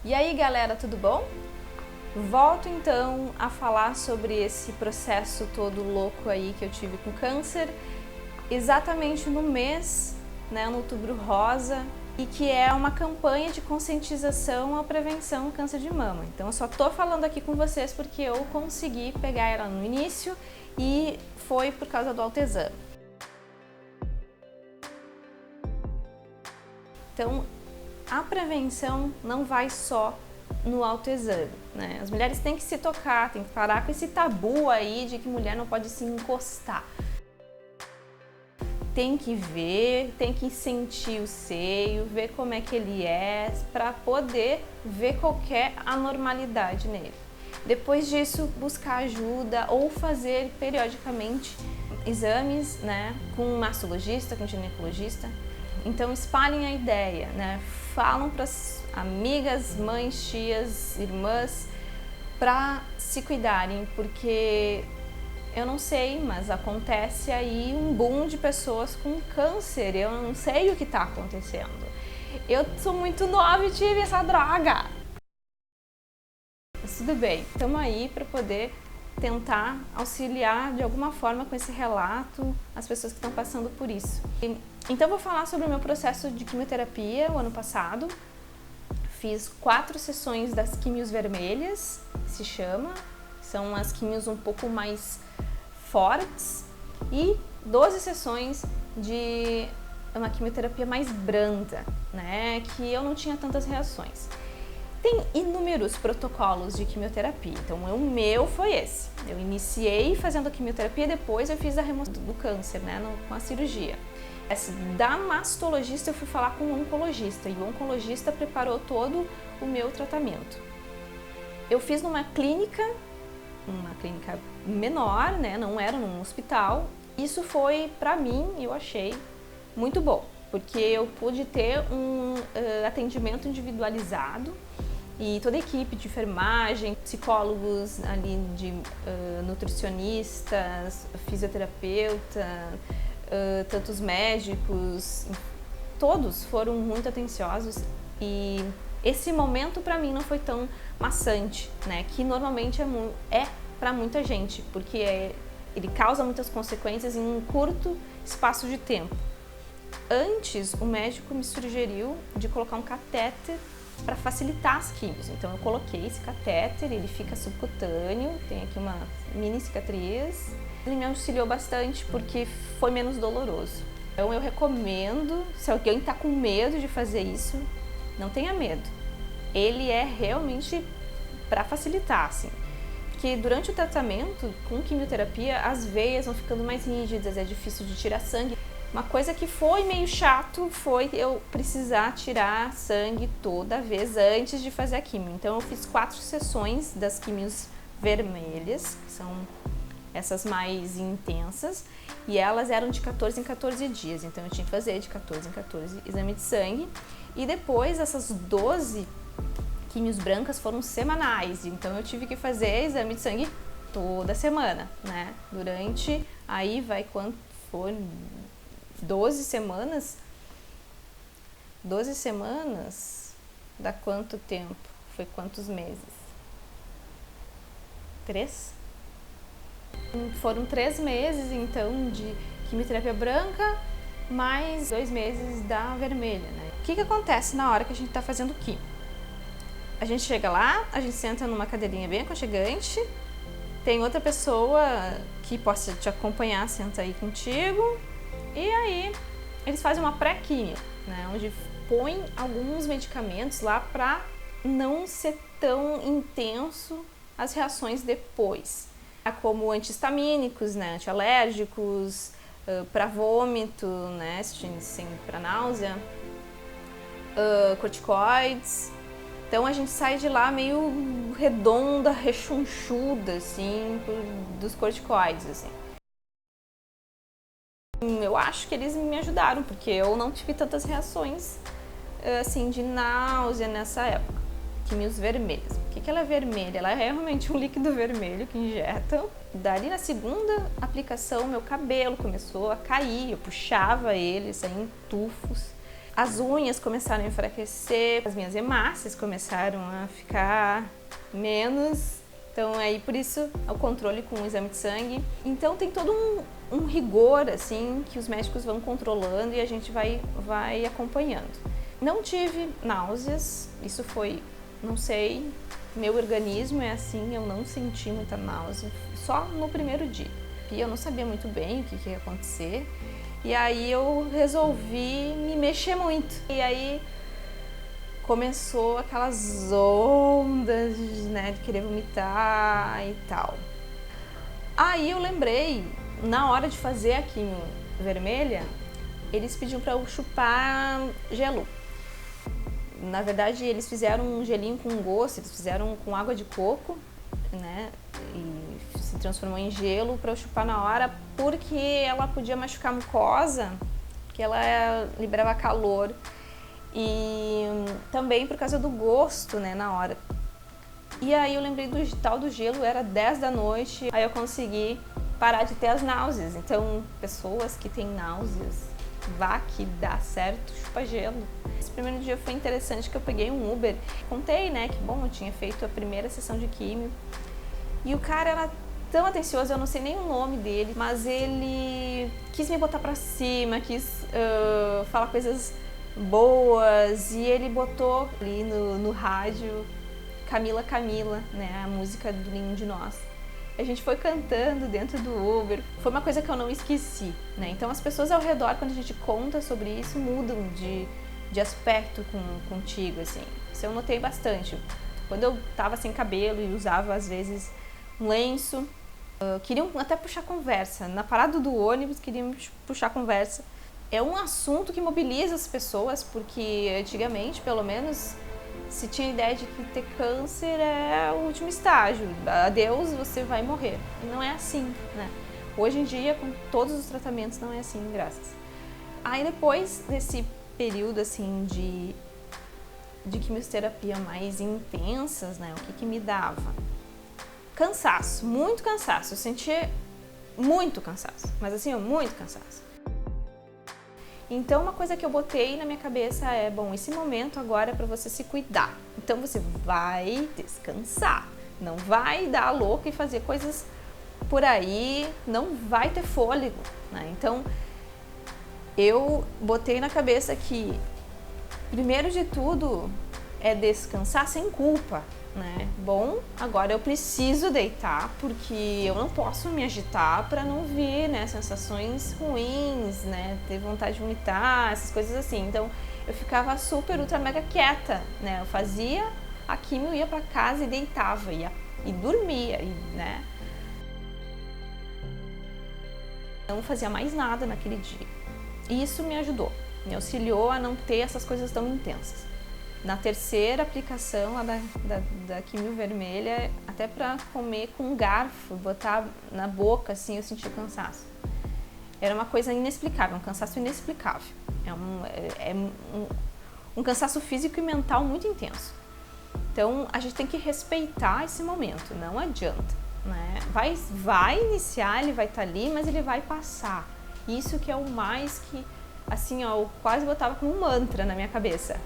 E aí galera, tudo bom? Volto então a falar sobre esse processo todo louco aí que eu tive com câncer, exatamente no mês, no Outubro Rosa, e que é uma campanha de conscientização à prevenção do câncer de mama. Então eu só tô falando aqui com vocês porque eu consegui pegar ela no início e foi por causa do autoexame. Então, a prevenção não vai só no autoexame, né? As mulheres têm que se tocar, têm que parar com esse tabu aí de que mulher não pode se encostar. Tem que ver, tem que sentir o seio, ver como é que ele é, para poder ver qualquer anormalidade nele. Depois disso, buscar ajuda ou fazer periodicamente exames, com um mastologista, com um ginecologista. Então espalhem a ideia, falam para as amigas, mães, tias, irmãs para se cuidarem, porque eu não sei, mas acontece aí um boom de pessoas com câncer, eu não sei o que está acontecendo. Eu sou muito nova e tive essa droga. Mas tudo bem, estamos aí para poder tentar auxiliar de alguma forma com esse relato as pessoas que estão passando por isso. Então eu vou falar sobre o meu processo de quimioterapia o ano passado. Fiz 4 sessões das quimios vermelhas, se chama. São as quimios um pouco mais fortes. E 12 sessões de uma quimioterapia mais branda, que eu não tinha tantas reações. Tem inúmeros protocolos de quimioterapia, então o meu foi esse. Eu iniciei fazendo a quimioterapia e depois eu fiz a remoção do câncer, com a cirurgia. Da mastologista eu fui falar com o oncologista e o oncologista preparou todo o meu tratamento. Eu fiz numa clínica menor, não era num hospital. Isso foi, pra mim, eu achei muito bom, porque eu pude ter um atendimento individualizado e toda a equipe de enfermagem, psicólogos ali, de nutricionistas, fisioterapeuta, tantos médicos, todos foram muito atenciosos e esse momento para mim não foi tão maçante, que normalmente é para muita gente, porque ele causa muitas consequências em um curto espaço de tempo. Antes, o médico me sugeriu de colocar um catéter para facilitar as químios, então eu coloquei esse catéter, ele fica subcutâneo, tem aqui uma mini cicatriz. Ele me auxiliou bastante porque foi menos doloroso. Então eu recomendo, se alguém está com medo de fazer isso, não tenha medo. Ele é realmente para facilitar, assim. Porque durante o tratamento com quimioterapia, as veias vão ficando mais rígidas, é difícil de tirar sangue. Uma coisa que foi meio chato foi eu precisar tirar sangue toda vez antes de fazer a quimio. Então eu fiz 4 sessões das quimios vermelhas, que são essas mais intensas, e elas eram de 14 em 14 dias, então eu tinha que fazer de 14 em 14 exame de sangue, e depois essas 12 quimios brancas foram semanais, então eu tive que fazer exame de sangue toda semana, durante, aí vai quanto for, 12 semanas, dá quanto tempo? Foi quantos meses? 3? Foram 3 meses, então, de quimioterapia branca, mais 2 meses da vermelha, O que acontece na hora que a gente está fazendo quimio? A gente chega lá, a gente senta numa cadeirinha bem aconchegante, tem outra pessoa que possa te acompanhar, senta aí contigo, e aí eles fazem uma pré-quimio, onde põem alguns medicamentos lá para não ser tão intenso as reações depois. Como antihistamínicos, antialérgicos, para vômito, para náusea, corticoides. Então a gente sai de lá meio redonda, rechonchuda, assim, dos corticoides, assim. Eu acho que eles me ajudaram, porque eu não tive tantas reações, assim, de náusea nessa época. Quimios vermelhas. Por que ela é vermelha? Ela é realmente um líquido vermelho que injetam. Dali na segunda aplicação, meu cabelo começou a cair, eu puxava ele, saía em tufos. As unhas começaram a enfraquecer, as minhas hemácias começaram a ficar menos. Então aí por isso o controle com o exame de sangue. Então tem todo um rigor assim que os médicos vão controlando e a gente vai acompanhando. Não tive náuseas, isso foi, não sei, meu organismo é assim, eu não senti muita náusea, só no primeiro dia. E eu não sabia muito bem o que ia acontecer. E aí eu resolvi me mexer muito. E aí começou aquelas ondas, né, de querer vomitar e tal. Aí eu lembrei, na hora de fazer a quimio vermelha, eles pediam para eu chupar gelo. Na verdade, eles fizeram um gelinho com gosto, eles fizeram com água de coco, né, e se transformou em gelo para eu chupar na hora, porque ela podia machucar a mucosa, porque ela liberava calor. E também por causa do gosto, né, na hora. E aí eu lembrei do tal do gelo, era 10 da noite, aí eu consegui parar de ter as náuseas. Então, pessoas que têm náuseas, vá que dá certo, chupa gelo. Esse primeiro dia foi interessante que eu peguei um Uber, contei, né, que bom, eu tinha feito a primeira sessão de químio. E o cara era tão atencioso, eu não sei nem o nome dele, mas ele quis me botar pra cima, quis falar coisas boas, e ele botou ali no rádio Camila, Camila, né, a música do Nenhum de Nós. A gente foi cantando dentro do Uber, foi uma coisa que eu não esqueci, né? Então as pessoas ao redor, quando a gente conta sobre isso, mudam de aspecto contigo, assim. Isso eu notei bastante. Quando eu tava sem cabelo e usava às vezes um lenço, queriam até puxar conversa. Na parada do ônibus queriam puxar conversa. É um assunto que mobiliza as pessoas, porque antigamente, pelo menos, se tinha a ideia de que ter câncer é o último estágio. Adeus, você vai morrer. E não é assim, né? Hoje em dia, com todos os tratamentos, não é assim, graças. Aí depois desse período, assim, de quimioterapia mais intensas, né? O que me dava? Cansaço, muito cansaço. Eu sentia muito cansaço, mas assim, muito cansaço. Então, uma coisa que eu botei na minha cabeça é, bom, esse momento agora é para você se cuidar. Então, você vai descansar, não vai dar louca e fazer coisas por aí, não vai ter fôlego, né? Então, eu botei na cabeça que, primeiro de tudo, é descansar sem culpa, né? Bom, agora eu preciso deitar porque eu não posso me agitar para não vir, né, sensações ruins, né, ter vontade de vomitar, essas coisas assim. Então eu ficava super ultra mega quieta, né? Eu fazia a quimio, ia para casa e deitava e dormia, né? Não fazia mais nada naquele dia. E isso me ajudou, me auxiliou a não ter essas coisas tão intensas. Na terceira aplicação lá da quimio vermelha, até para comer com um garfo, botar na boca, assim, eu senti cansaço. Era uma coisa inexplicável, um cansaço inexplicável. É um cansaço físico e mental muito intenso. Então, a gente tem que respeitar esse momento, não adianta, né? Vai iniciar, ele vai estar ali, mas ele vai passar. Isso que é o mais que, assim, ó, eu quase botava como um mantra na minha cabeça.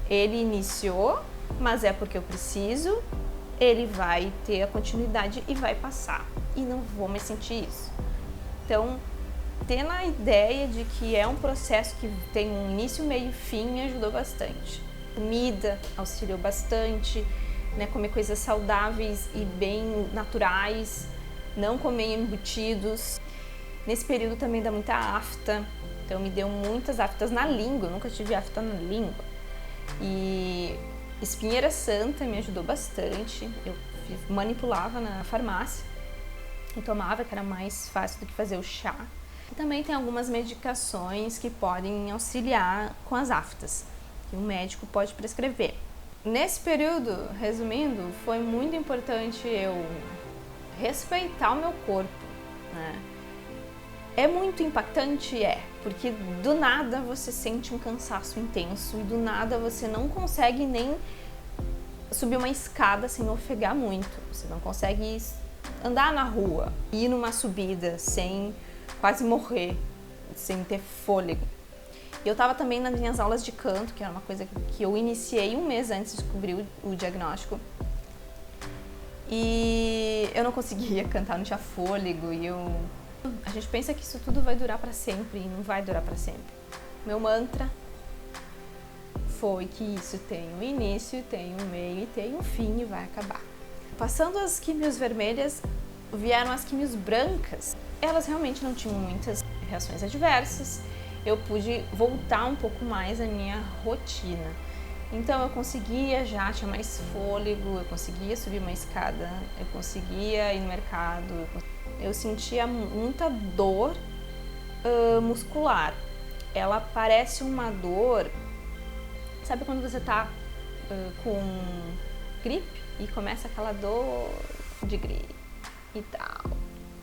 Ele iniciou, mas é porque eu preciso, ele vai ter a continuidade e vai passar. E não vou mais sentir isso. Então, tendo a ideia de que é um processo que tem um início, meio e fim me ajudou bastante. Comida auxiliou bastante, né? Comer coisas saudáveis e bem naturais, não comer embutidos. Nesse período também dá muita afta, então me deu muitas aftas na língua, eu nunca tive afta na língua. E espinheira santa me ajudou bastante, eu manipulava na farmácia e tomava, que era mais fácil do que fazer o chá. E também tem algumas medicações que podem auxiliar com as aftas, que o médico pode prescrever. Nesse período, resumindo, foi muito importante eu respeitar o meu corpo, né? É muito impactante? É, porque do nada você sente um cansaço intenso e do nada você não consegue nem subir uma escada sem ofegar muito. Você não consegue andar na rua, ir numa subida sem quase morrer, sem ter fôlego. E eu tava também nas minhas aulas de canto, que era uma coisa que eu iniciei um mês antes de descobrir o diagnóstico. E eu não conseguia cantar, não tinha fôlego e a gente pensa que isso tudo vai durar para sempre e não vai durar para sempre. Meu mantra foi que isso tem um início, tem um meio e tem um fim e vai acabar. Passando as químios vermelhas, vieram as químios brancas. Elas realmente não tinham muitas reações adversas. Eu pude voltar um pouco mais à minha rotina. Então eu conseguia já, tinha mais fôlego, eu conseguia subir uma escada, eu conseguia ir no mercado. Eu sentia muita dor muscular. Ela parece uma dor, sabe quando você tá com gripe e começa aquela dor de gripe e tal.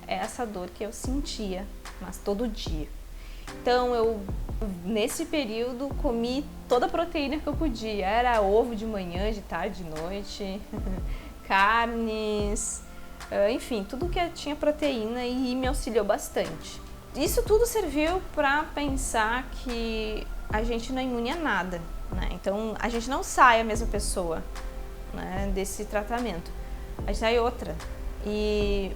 É essa dor que eu sentia, mas todo dia. Então eu, nesse período, comi toda a proteína que eu podia. Era ovo de manhã, de tarde, de noite, carnes, enfim, tudo que tinha proteína e me auxiliou bastante. Isso tudo serviu para pensar que a gente não é imune a nada, né? Então a gente não sai a mesma pessoa, né, desse tratamento. A gente sai outra. E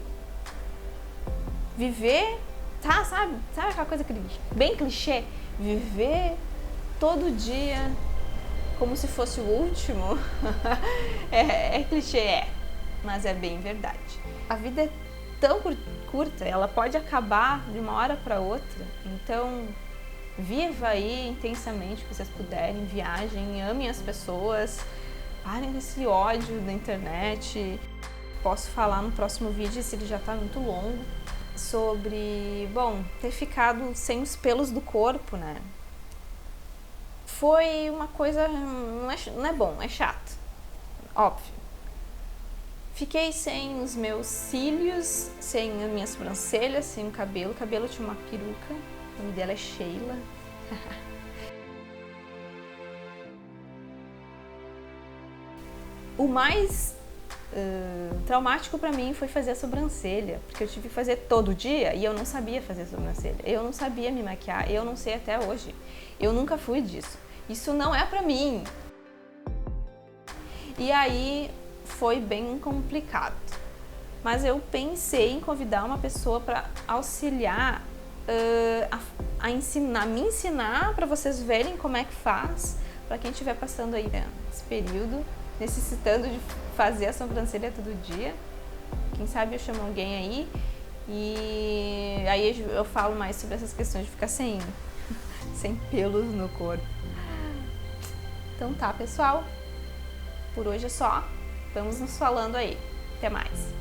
viver, tá, sabe aquela coisa bem clichê? Viver todo dia como se fosse o último. é clichê, mas é bem verdade. A vida é tão curta, ela pode acabar de uma hora para outra. Então, viva aí intensamente o que vocês puderem, viajem, amem as pessoas, parem desse ódio da internet. Posso falar no próximo vídeo, se ele já tá muito longo, sobre, ter ficado sem os pelos do corpo, né? Foi uma coisa, não é bom, é chato, óbvio. Fiquei sem os meus cílios, sem as minhas sobrancelhas, sem o cabelo. O cabelo tinha uma peruca, o nome dela é Sheila. O mais traumático pra mim foi fazer a sobrancelha, porque eu tive que fazer todo dia e eu não sabia fazer a sobrancelha. Eu não sabia me maquiar, eu não sei até hoje. Eu nunca fui disso. Isso não é pra mim. E aí foi bem complicado. Mas eu pensei em convidar uma pessoa para auxiliar me ensinar para vocês verem como é que faz, para quem estiver passando aí esse período, necessitando de fazer a sobrancelha todo dia. Quem sabe eu chamo alguém aí e aí eu falo mais sobre essas questões de ficar sem pelos no corpo. Então tá, pessoal, por hoje é só. Vamos nos falando aí. Até mais!